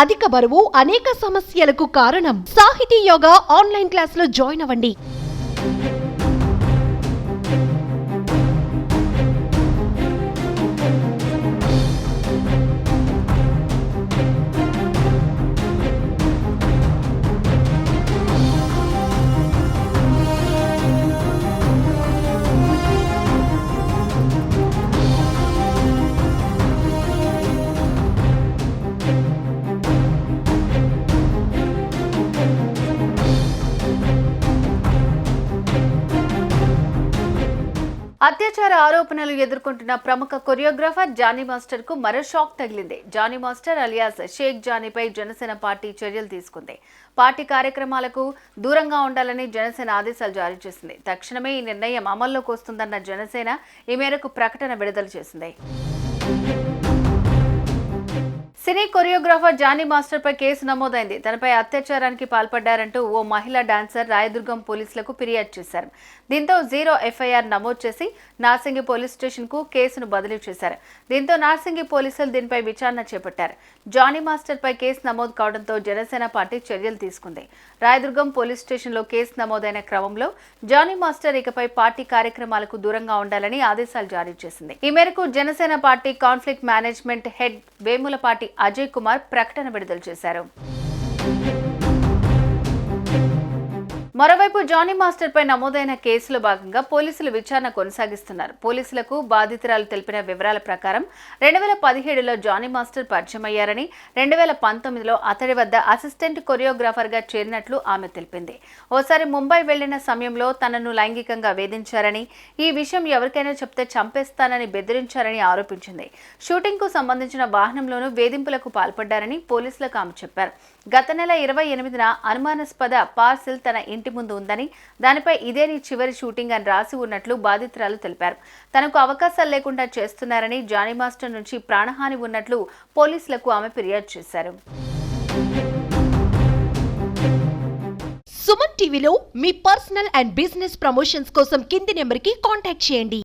అధిక బరువు అనేక సమస్యలకు కారణం. సాహితీ యోగా ఆన్లైన్ క్లాసులో జాయిన్ అవ్వండి. అత్యాచార ఆరోపణలు ఎదుర్కొంటున్న ప్రముఖ కొరియోగ్రాఫర్ జానీ మాస్టర్ కు మరో షాక్ తగిలింది. జానీ మాస్టర్ అలియాస్ షేక్ జానీపై జనసేన పార్టీ చర్యలు తీసుకుంది. పార్టీ కార్యక్రమాలకు దూరంగా ఉండాలని జనసేన ఆదేశాలు జారీ చేసింది. తక్షణమే ఈ నిర్ణయం అమల్లోకి వస్తుందన్న జనసేన ఈ మేరకు ప్రకటన విడుదల చేసింది. సినీ కొరియోగ్రాఫర్ జానీ మాస్టర్ పై కేసు నమోదైంది. తనపై అత్యాచారానికి పాల్పడ్డారంటూ ఓ మహిళా డాన్సర్ రాయదుర్గం పోలీసులకు ఫిర్యాదు చేశారు. దీంతో 0 ఎఫ్ఐఆర్ నమోదు చేసి నార్సింగి పోలీస్ స్టేషన్ కు కేసును బదిలీ చేశారు. దీంతో నార్సింగి పోలీసులు దీనిపై విచారణ చేపట్టారు. జానీ మాస్టర్ పై కేసు నమోదు కావడంతో జనసేన పార్టీ చర్యలు తీసుకుంది. రాయదుర్గం పోలీస్ స్టేషన్ లో కేసు నమోదైన క్రమంలో జానీ మాస్టర్ ఇకపై పార్టీ కార్యక్రమాలకు దూరంగా ఉండాలని ఆదేశాలు జారీ చేసింది. ఈ మేరకు Janasena party conflict management head Vemulapati Ajay Kumar ప్రకటన విడుదల చేశారు. మరోవైపు జానీ మాస్టర్ పై నమోదైన కేసులో భాగంగా పోలీసులు విచారణ కొనసాగిస్తున్నారు. పోలీసులకు బాధితురాలు తెలిపిన వివరాల ప్రకారం 2017లో జానీ మాస్టర్ పరిచయం అయ్యారని, 2019లో అతడి వద్ద అసిస్టెంట్ కొరియోగ్రాఫర్ గా చేరినట్లు ఆమె తెలిపింది. ఓసారి ముంబై వెళ్లిన సమయంలో తనను లైంగికంగా వేధించారని, ఈ విషయం ఎవరికైనా చెప్తే చంపేస్తానని బెదిరించారని ఆరోపించింది. షూటింగ్ కు సంబంధించిన వాహనంలోనూ వేధింపులకు పాల్పడ్డారని పోలీసులకు ఆమె చెప్పారు. గత నెల 28న అనుమానాస్పద పార్సిల్ తన ఇంటి ముందు ఉందని, దానిపై ఇదే నీ చివరి షూటింగ్ అని రాసి ఉన్నట్లు బాధితురాలు తెలిపారు. తనకు అవకాశాలు లేకుండా చేస్తున్నారని, జానీ మాస్టర్ నుంచి ప్రాణహాని ఉన్నట్లు పోలీసులకు ఆమె ఫిర్యాదు చేశారు. సుమన్ టీవీలో మీ పర్సనల్ అండ్ బిజినెస్ ప్రమోషన్స్ కోసం కింది నెంబర్కి కాంటాక్ట్ చేయండి.